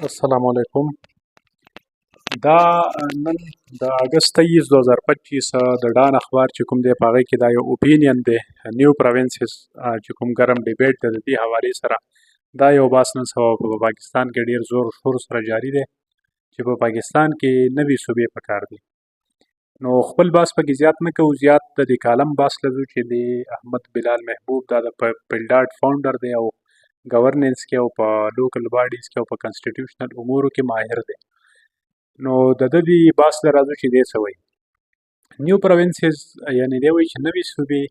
السلام علیکم. دا نن د اگست 23 2025 د ډان اخبار چې کوم دی په هغې کې دا یو اوپینین دی نیو پروینسز چې کوم ګرم ډیبیټ دی د دې حوالې سره دا یو بحث نن سبا په پاکستان کې ډیر زور شور سره جاری دی چې په پاکستان کې نوي صوبې پکار دي. نو خپل بحث پکې زیات نه کوو، زیات د دې کالم بحث لرو چې د احمد بلال محبوب دا د پلډاټ فاونډر دی او گورننس کې او په لوکل باډیز کې او په کنسټیټیوشنل امورو کې ماهر دی. نو د دې بحث ته راځو چې دی څه وایي. نیو پروینسز یعنی دی وایي چې نوي صوبې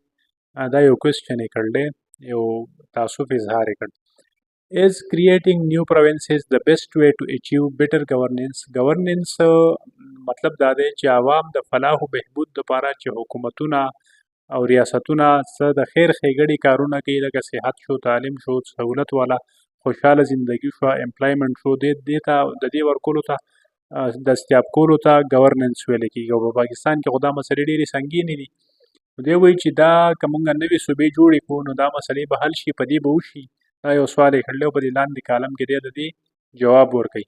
دا یو کوېسچن یې کړی دی، یو تعصب اظهار یې کړ. Is creating new provinces the best way to achieve better governance? Governance مطلب دا دی چې عوام د فلاح و بهبود دپاره چې حکومتونه او ریاستونه څه د خیر ښېګړې کارونه کوي، لکه صحت شو، تعلیم شو، سهولت والا خوشحاله زندگی شو، امپلایمنټ شو، دې ته د دې ورکولو ته دستیاب کولو ته ګورننس ویل کېږي. او په پاکستان کې خو دا مسلې ډېرې سنګینې دي. نو دی وایي چې دا که موږ نوې صوبې جوړې کړو نو دا مسلې به حل شي، په دې به وشي. دا یو سوال یې کړی او په دې لاندې کالم کې دی د دې جواب ورکوي.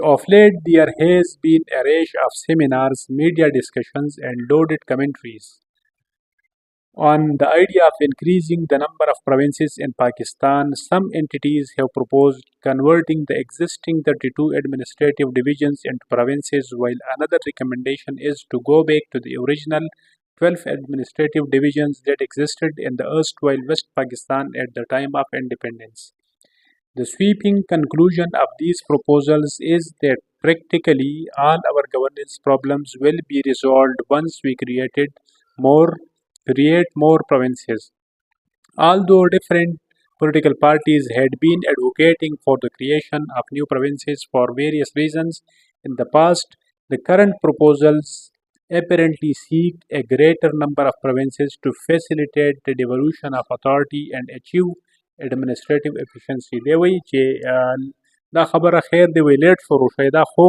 Of late there has been a rash of seminars, media discussions and loaded commentaries on the idea of increasing the number of provinces in Pakistan. Some entities have proposed converting the existing 32 administrative divisions into provinces, while another recommendation is to go back to the original 12 administrative divisions that existed in the erstwhile West Pakistan at the time of independence. The sweeping conclusion of these proposals is that practically all our governance problems will be resolved once we create more provinces. Although different political parties had been advocating for the creation of new provinces for various reasons in the past, the current proposals apparently seek a greater number of provinces to facilitate the devolution of authority and achieve administrative efficiency. دی وایي چې دا خبره خیر دی وایي لیټ شروع شوی دا، خو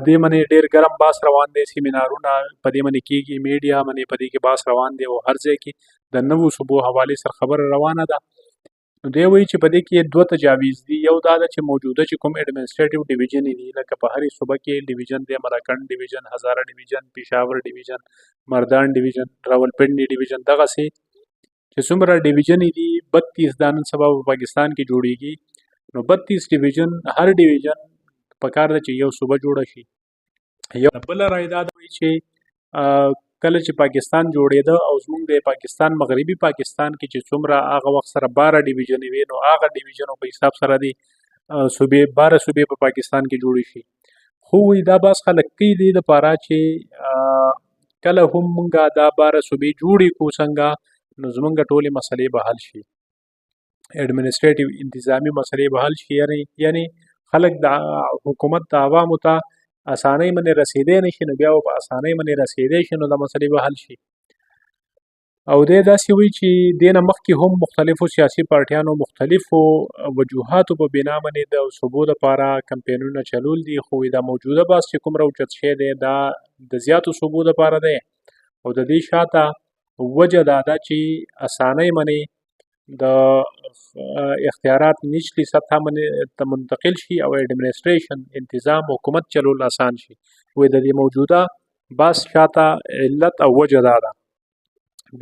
دې منې ډېر ګرم بحث روان دی، سیمینارونه په دې منې کېږي، میډیا منې په دې کې بحث روان دی او هر ځای کې د نوو صوبو حوالې سره خبره روانه ده. نو دی وایي چې په دې کې دوه تجاویز دي. یو دا ده چې موجوده چې کوم اډمنسټریټیو ډیویژن دي، لکه په هرې صوبه کې ډیویژن دی، مراکند ډیویژن، هزاره ډیویژن، پېښور ډیویژن، مردان ډیویژن، راولپنډي ډیویژن، دغسې چې څومره ډیویژن دي 32 دا نن سبا په پاکستان کې جوړیږي. نو 32 ډیویژن، هر ډیویژن پکار ده چې یو صوبه جوړه شي. یو بله رایه دا ده چې کله چې پاکستان جوړېده او زموږ د پاکستان مغربي پاکستان کې چې څومره هغه وخت سره 12 ډیویژنې وې، نو هغه ډیویژنو په حساب سره د صوبې 12 صوبې په پاکستان کې جوړې شي. خو وایي دا بحث خلک کوي دې دپاره چې کله هم موږ دا 12 صوبې جوړې کړو څنګه نو زمونږ ټولې مسلې به حل شي، اډمنسټریټیو انتظامي مسلې به حل شي. یعنی خلک د حکومت د عوامو ته اسانۍ منې رسېدی نه شي، نو بیا به په اسانۍ منې رسېدی شي نو دا مسلې به حل شي. او دی داسې وایي چې دې نه مخکې هم مختلفو سیاسي پارټیانو مختلفو وجوهاتو په بنا باندې د صوبو دپاره کمپینونه چلول دي، خو دا موجوده بحث چې کوم راوچت شوی دی دا د زیاتو صوبو دپاره دی. او د دې شاته وجه دا ده چې اسانۍ منې د اختیارات نچلي سطحه منې ته منتقل شي او اډمنسټریشن انتظام حکومت چلول آسان شي. وایي د دې موجوده بحث شاته علت او وجه دا ده.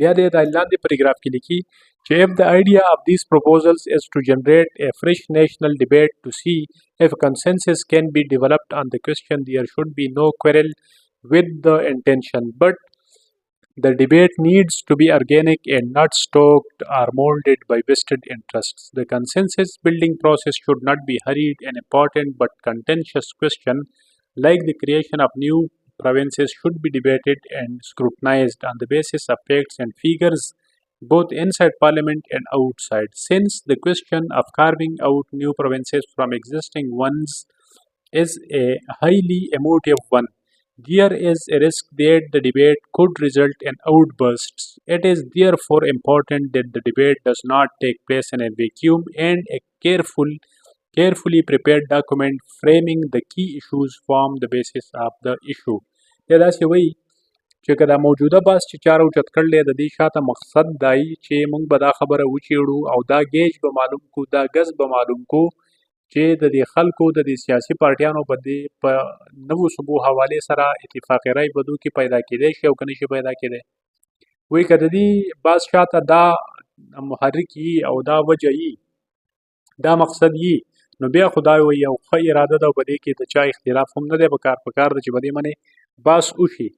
بیا د لاندې پاراګراف کې لیکي چې if the idea of these proposals is to generate a fresh national debate to see if consensus can be developed on the question, there should be no quarrel with the intention, but the debate needs to be organic and not stoked or molded by vested interests. The consensus building process should not be hurried. An important but contentious question like the creation of new provinces should be debated and scrutinized on the basis of facts and figures both inside parliament and outside. Since the question of carving out new provinces from existing ones is a highly emotive one, there is a risk that the debate could result in outbursts. It is therefore important that the debate does not take place in a vacuum, and a carefully prepared document framing the key issues form the basis of the issue. یا داسې وایي چې که دا موجوده بحث چې چا راوچت کړلی د دې شاته مقصد دا وي چې موږ به دا خبره وچېړو او دا ګیج به معلوم کړو، دا ګز به معلوم کړو چې د دې خلکو د دې سیاسي پارټیانو په نوو صوبو حوالې سره اتفاق رای په دوی کې پیدا کېدی شي او که نه شي پیدا کېدی. وایي که د دې بعض شاته دا محرک وي او دا وجه وي، دا مقصد وي، نو بیا خو دا یو ښه اراده ده او په دې کې د چا اختلاف هم نه دی پکار ده چې په دې باندې بحث وشي.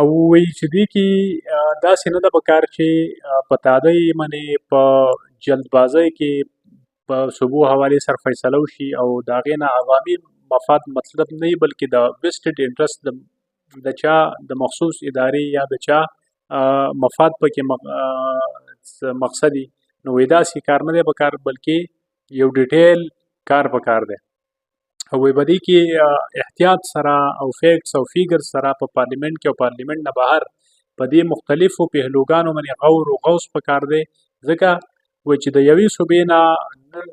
او وایي چې دې کې داسې نه ده پکار چې په تادۍ باندې په جلدبازۍ کې په صوبو حوالې سره فیصله وشي او د هغې نه عوامي مفاد مطلب نه وي، بلکې د ویسټډ انټرست د چا د مخصوص ادارې یا د چا مفاد پکې مقصد وي. نو وایي داسې کار نه دی پکار، بلکې یو ډیټیل کار پکار دی. او وایي په دې کې احتیاط سره او فیکټس او فیګرز سره په پارلیمنت کې او پارلیمنت نه بهر په دې مختلفو پهلوګانو باندې غور و غوص پکار دی، ځکه وایي چې د یوې صوبې نه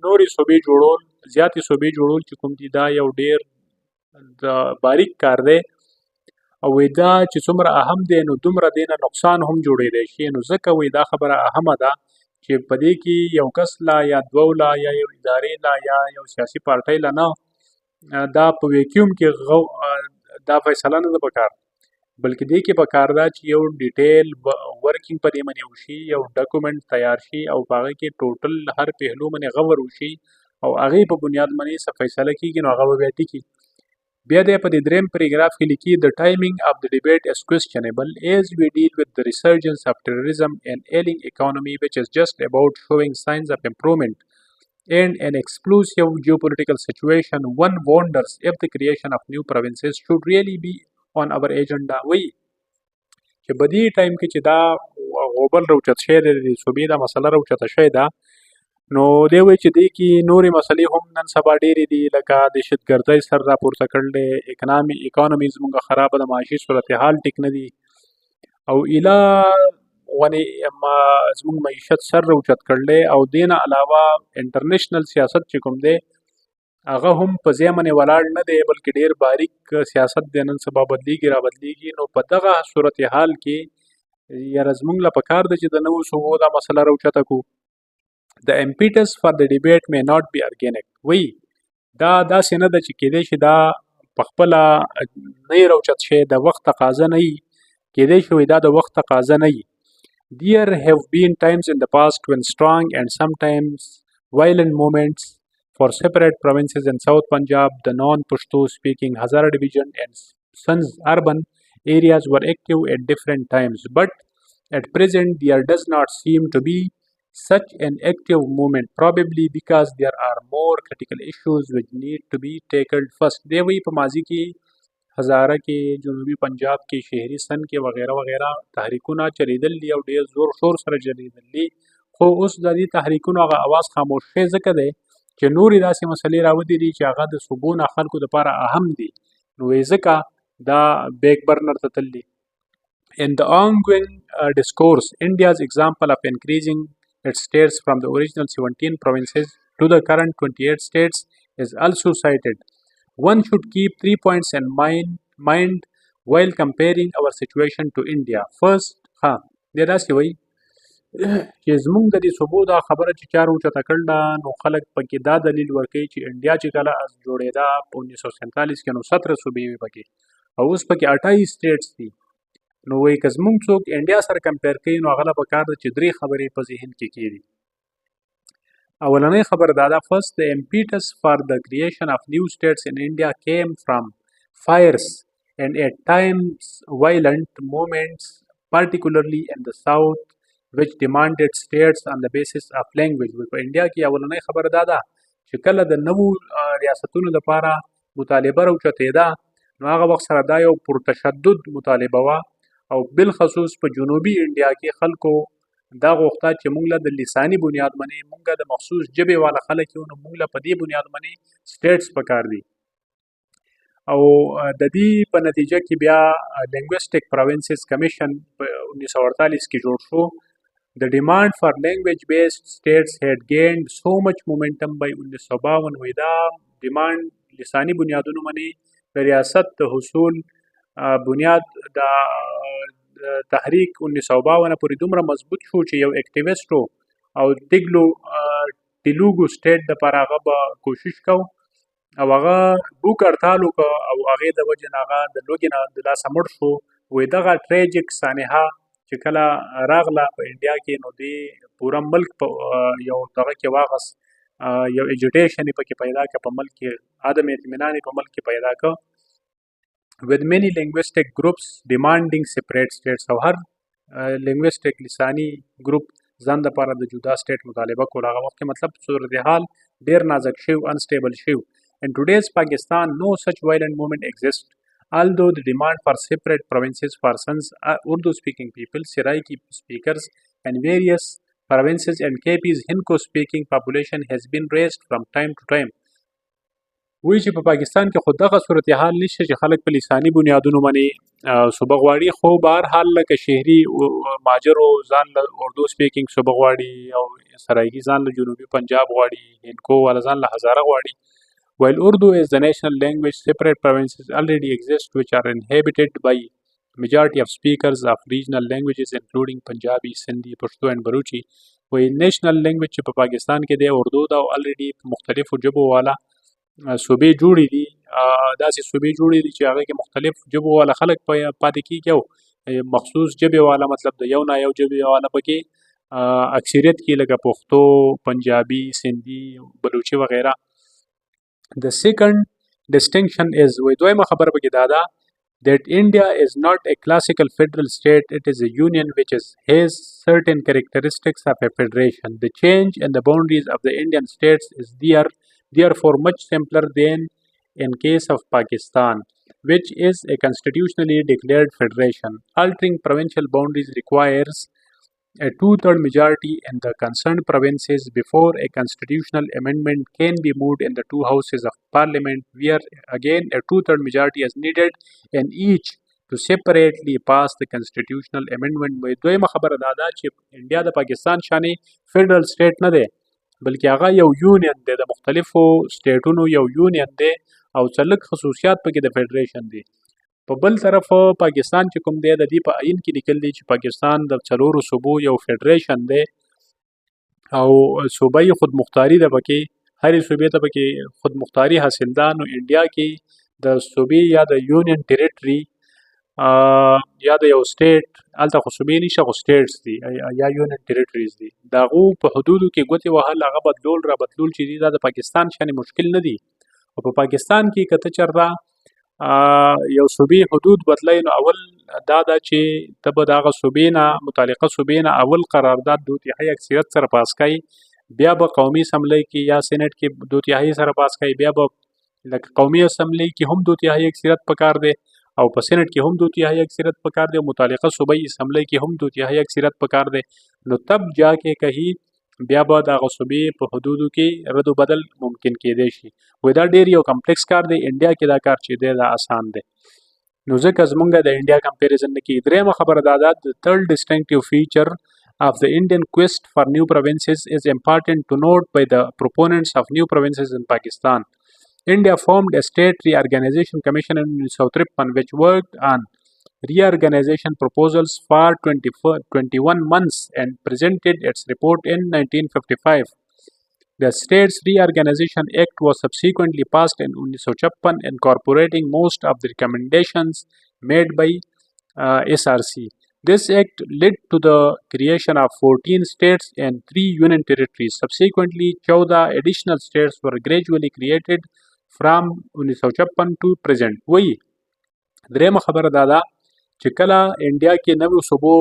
نورې صوبې جوړول، زیاتې صوبې جوړول چې کوم دي، دا یو ډېر د باریک کار دی. او وایي دا چې څومره اهم دی نو دومره دې نه نقصان هم جوړېدی شي. نو ځکه وایي دا خبره اهمه ده چې په دې کې یو کس لا یا دوو لا یا یو ادارې لا یا یو سیاسي پارټۍ لا نه دا په ویکیوم کې دا فیصله نه ده پکار، بلکې دې کې پکار ده چې یو ډیټیل ورکینګ په دې باندې وشي، یو ډاکومنټ تیار شي او په هغه کې ټوټل هر پهلو باندې غور وشي او هغې په بنیاد باندې څه فیصله کېږي، نو هغه به بیا ټیکي. بیا دی په دې دریم پیراګراف کې لیکي the timing of the debate is questionable as we deal with the resurgence of terrorism and ailing economy which is just about showing signs of improvement and an explosive geopolitical situation. One wonders if the creation of new provinces should really be on our agenda. وایي چې په دې ټایم کې چې دا غوبل راوچت شوی دی، د صوبې دا مسله راوچته شوې ده، نو دی وایي چې دې کې نورې مسلې هم نن سبا ډېرې دي، لکه دهشتګردۍ سر راپورته کړل دی، اکانومي زموږ خرابه ده، معاشي صورتحال ټیک نه دي، او ایله ونې زموږ معیشت سر راوچت کړل دی. او دې نه علاوه انټرنیشنل سیاست چې کوم دی هغه هم په ځای باندې ولاړ نه دی، بلکې ډېر باریک سیاست دی، نن سبا بدلیږي را بدلیږي. نو په دغه صورتحال کې یاره زموږ له پکار ده چې د نوو صوبو دا مسله راوچته کړو. The impetus for the debate may not be organic. وایي دا داسې نه ده چې کېدی شي دا پخپله نه یې راوچت شي، د وخت تقاضا نه وي، کېدی شي وایي دا د وخت تقاضا نه وي. There have been times in the past when strong and sometimes violent movements for separate provinces in South Punjab, the non-Pashto speaking Hazara division and Sons urban areas were active at different times. But at present there does not seem to be such an active movement, probably because there are more critical issues which need to be tackled first. دی وایي په ماضي کې هزاره کې، جنوبي پنجاب کې، شهري سن کې وغیره وغیره تحریکونه چلیدل دي او ډېر زور شور سره چلیدل دي، خو اوس د دې تحریکونو هغه اواز خاموش شوی ځکه دی چې نورې داسې مسلې راودرېدي چې هغه د صوبو نه خلکو دپاره اهم دي، نو وایي ځکه دا بیک برنر ته تللي. In the ongoing discourse, India's example of increasing its states from the original 17 provinces to the current 28 states is also cited. One should keep 3 points in mind while comparing our situation to India. First, دی داسې وایي چې زموږ د دې صوبو دا خبره چې چا راوچته کړل ده، نو خلک پکې دا دلیل ورکوي چې انډیا چې کله جوړېده په 1947 کې، نو 17 صوبې وې پکې او اوس پکې 28 سټیټس دي. نو وایي که زموږ څوک انډیا سره کمپیر کوي، نو هغه له پکار ده چې 3 خبرې په ذهن کې کېږي. اولنۍ خبره دا ده، first, the impetus for the creation of new states in India came from fierce and at times violent movements, particularly in the south, which demanded states on the basis of language. په انډیا کې اولنۍ خبره دا ده چې کله د نوو ریاستونو لپاره مطالبه راوچتېده، نو هغه وخت سره دا یو پرتشدد مطالبه وه، او بالخصوص په جنوبي انډیا کې خلکو دا غوښته چې موږ له د لساني بنیاد باندې، موږ د مخصوص ژبې والا خلک یو، نو موږ له په دې بنیاد باندې سټیټس پکار دي. او د دې په نتیجه کې بیا لینګویسټک پروینسز کمیشن په 1948 کې جوړ شو. The demand for language based states had gained so much momentum by 1952. وایي دا ډیمانډ لساني بنیادونو باندې د ریاست د حصول بنیاد د تحریک 1952 پورې دومره مضبوط شو چې یو اکټیویسټو او ټیګلو تیلوګو سټیټ دپاره هغه به کوشش کوو او هغه بوک هړتال وکړ او هغې د وجې نه هغه د لوږې نه د لاسه مړ شو. وایي دغه ټریجک سانحه چې کله راغله په انډیا کې نو دې پوره ملک په یو دغه کې واغست، یو اجیټیشن یې پکې پیدا کړه په ملک کې، عدم اطمینان یې په ملک کې پیدا کړ with many linguistic groups demanding separate states او هر linguistic لسانی ګروپ ځان دپاره د جدا سټیټ مطالبه کوله. هغه وخت کې مطلب صورتحال ډېر نازک شوی، انسټیبل شوی. In today's Pakistan, no such violent movement exists. Although the demand for separate provinces for some Urdu-speaking people, Seraiki speakers, and various provinces and KP's Hinko-speaking population has been raised from time to time. وایي چې په پاکستان کې خو دغه صورتحال نشته چې خلک په لساني بنیادونو باندې صوبه غواړي، خو به هر حال لکه شهري ماجرو ځان له اردو سپیکینګ صوبه غواړي او سرایکي ځان له جنوبي پنجاب غواړي، هندکو والا ځان له هزاره غواړي. While Urdu is the national language, separate provinces already exist which are inhabited by majority of speakers of regional languages including Punjabi, Sindhi, Pashto and Baluchi. وایي national language چې په پاکستان کې دی اردو ده او already مختلفو ژبو والا صوبې جوړې دي، داسې صوبې جوړې دي چې هغې کې مختلف ژبو والا خلک پاتې کېږي او مخصوص ژبې والا مطلب د یو نه یو ژبې والا پکې اکثریت کې لکه پښتو، پنجابي، سندي، بلوچي وغیره. The second distinction is وایي دویمه خبره پکې دا ده that India is not a classical federal state, it is a union which has certain characteristics of a federation. The change in the boundaries of the Indian states is therefore much simpler than in case of Pakistan, which is a constitutionally declared federation. Altering provincial boundaries requires a two-third majority in the concerned provinces before a constitutional amendment can be moved in the two houses of parliament, where again a two-third majority is needed in each to separately pass the constitutional amendment. دویمه خبره دا ده چې انډیا د پاکستان شانې فیډرل سټیټ نه دی بلکې هغه یو یونین دی، د مختلفو سټیټونو یو یونین دی او څه لږ خصوصیات پکې د فیډریشن دی. په بل طرف پاکستان چې کوم دی د دې په آئین کې لیکل دی چې پاکستان د څلورو صوبو یو فیډریشن دی او صوبایي خودمختاري ده پکې، هرې صوبې ته پکې خودمختاري حاصل ده. نو انډیا کې د صوبې یا د یونین ټریټري یا د یو سټیټ هلته خو صوبې نشته خو سټیټس دي یا یونین ټریټریز دي، د هغو په حدودو کې ګوتې وهل هغه بدلول را بدلول چې دي دا د پاکستان شانې مشکل نه دي. او په پاکستان کې که ته چېرته یو صوبې حدود بدلی نو اول دا ده چې ته به د هغه صوبې نه متعلقه صوبې نه اول قرارداد دو تیهایي اکثریت سره پاس کوي، بیا به قومي اسمبلی کې یا سینټ کې دو تیهایي سره پاس کوي، بیا به لکه قومي اسمبلی کې هم دو تیهایي اکثریت پکار دی او په سینټ کې هم دو تیهایي اکثریت پکار دی او متعلقه صوبایي اسمبلی کې هم دو تیهایي اکثریت پکار دی. نو تب جا کې کهي بیا به د هغه صوبې په حدودو کې رد و بدل ممکن کېدی شي. وایي دا ډېر یو کمپلیکس کار دی، انډیا کې دا کار چې دی دا آسان دی. نو ځکه زمونږ د انډیا کمپیریزن نه کېږي. درېیمه خبره دا ده the third distinctive feature of the Indian quest for new provinces is important to note by the proponents of new provinces in Pakistan. India formed a state reorganization commission in 1953 which worked on reorganization proposals for 21 months and presented its report in 1955. The States Reorganization Act was subsequently passed in 1956 incorporating most of the recommendations made by SRC. This act led to the creation of 14 states and 3 union territories. Subsequently, 14 additional states were gradually created from 1956 to present. وایي درېیمه خبره دا ده چې کله انډیا کې نویو صوبو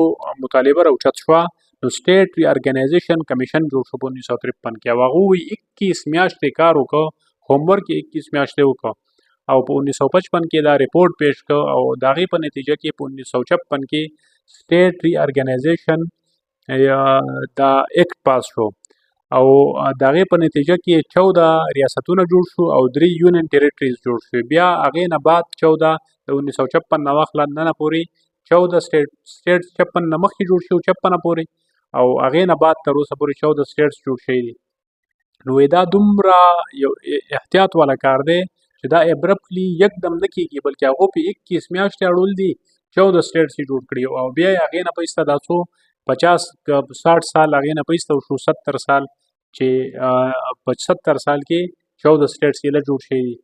مطالبه راوچت شوه نو سټیټ ری ارګنایزیشن کمیشن جوړ شو په 1953 کې او هغه وایي 21 میاشتې کار وکړ، هومورک یې 21 میاشتې وکړ او په 1955 کې دا ریپورټ پیش کړ او د هغې په نتیجه کې په 1956 کې سټیټ ری ارګنایزیشن دا ایکټ پاس شو او د هغې په نتیجه کې 14 ریاستونه جوړ شو او 3 یونین ټریټریز جوړ شوې. بیا هغې نه بعد 14 د 1956 نه واخله ننه پورې 14 سټیټس 56 نه مخکې جوړ شوي 56 پورې او هغې نه بعد تر اوسه پورې 14 سټیټس جوړ شوي دي. نو دا دومره یو احتیاط والا کار دی چې دا ابرپټلی یکدم نه کېږي بلکې هغو په 21 میاشتې اړول دي 14 سټیټس یې جوړ کړي او بیا یې هغې نه پیسته دا څو 50 60 سال هغې نه پیسته وشو 70 سال چې په 70 سال کې 14 سټیټس یې له جوړ شوي دي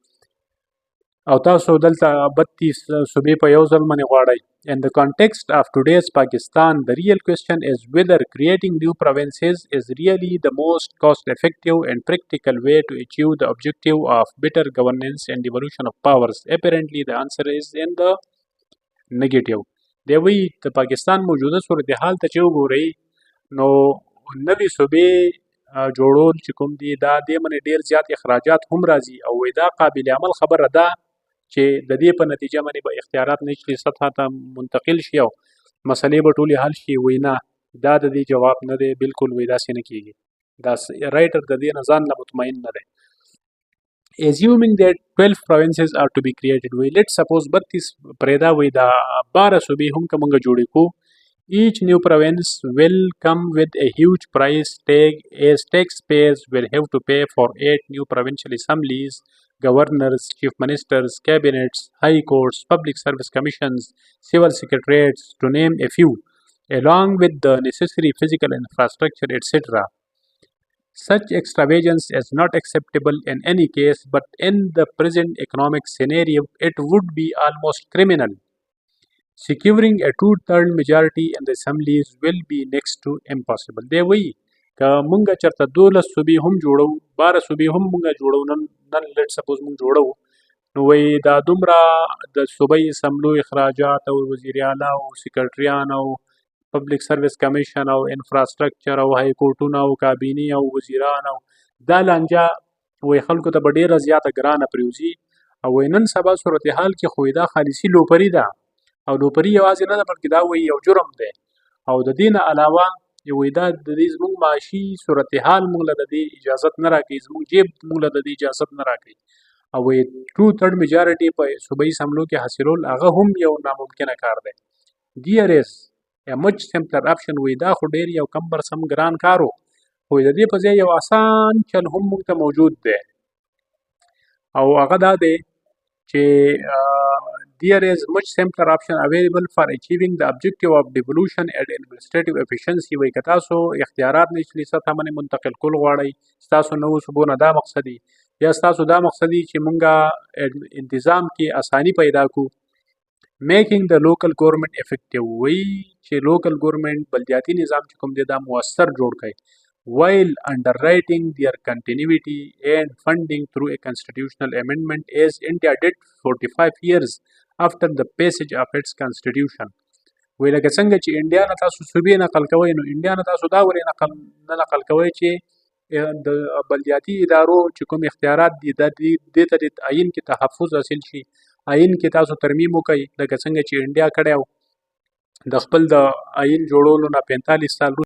او تاسو دلته 32 صوبې په یو ځل باندې غواړئ. In the context of today's Pakistan, the real question is whether creating new provinces is really the most cost-effective and practical way to achieve the objective of better governance and devolution of powers. Apparently, the answer is in the negative. دی وی د پاکستان موجوده صورتحال ته چې وګورئ نو نوې صوبې جوړول چې کوم دي دا دې باندې ډېر زیات اخراجات هم راځي او وایي دا قابل عمل خبره ده چې د دې په نتیجه باندې به اختیارات نچلي سطحه ته منتقل شي او مسلې به ټولې حل شي. وایي نه دا د دې جواب نه دی، بالکل وایي داسې نه کېږي. دا رایټر د دې نه ځان نه مطمئن نه دی. Assuming that 12 provinces are to be created, we let's suppose 32 پرېدا وي دا 12 صوبې هم که موږ جوړې کړو. Each new province will come with a huge price tag as taxpayers will have to pay for 8 new provincial assemblies, governors, chief ministers, cabinets, high courts, public service commissions, civil secretariats, to name a few, along with the necessary physical infrastructure, etc. Such extravagance is not acceptable in any case, but in the present economic scenario, it would be almost criminal. Securing a two-third majority in the assemblies will be next to impossible. دی وایي که مونږ چېرته 12 صوبې هم جوړو 12 صوبې هم مونږ جوړو نن لیټ سپوز مونږ جوړو نو وایي دا دومره د صوبۍ اسمبلو اخراجات او وزیر اعلی او سیکرټریان او پبلک سرویس کمیشن او انفراسټرکچر او های کورټونه او کابینې او وزیران او دا لانجه وایي خلکو ته به ډېره زیاته ګرانه پرېوځي او وایي نن سبا صورتحال کې خو دا خالصي لوپري ده او لوپري یوازې نه ده بلکې دا وایي یو جرم دی او د دې نه علاوه وایي دا د دې زموږ معاشي صورتحال موږ له د دې اجازت نه راکوي، زموږ جیب موږ له د دې اجازت نه راکوي او وایي 2/3 میجارټي په صوبایي اسمبلو کې حاصلول هغه هم یو ناممکنه کار دی. There is a much simpler option. وایي دا خو ډېر یو کم برسم ګران کار و خو د دې په ځای یو آسان چل هم موږ ته موجود دی او هغه دا دی چې there is much simpler option available for achieving the objective of devolution and administrative efficiency. وایي که تاسو اختیارات نچلي سطحه باندې منتقل کول غواړئ ستاسو نوو صوبو نه دا مقصد وي یا ستاسو دا مقصد وي چې مونږ انتظام کې اساني پیدا کړو. Making the local government effective. وایي چې local government بلدیاتي نظام چې کوم دی دا مؤثر جوړ کړئ while underwriting their continuity and funding through a constitutional amendment as India did 45 years after the passage of its constitution. وایي لکه څنګه چې انډیا نه تاسو صوبې نقل کوئ نو انډیا نه تاسو دا ولې نه نقل کوئ چې د بلدیاتي ادارو چې کوم اختیارات دي دې ته د آیین کې تحفظ حاصل شي، آیین کې تاسو ترمیم وکړئ لکه څنګه چې انډیا کړی و د خپل د آیین جوړولو نه 45 سال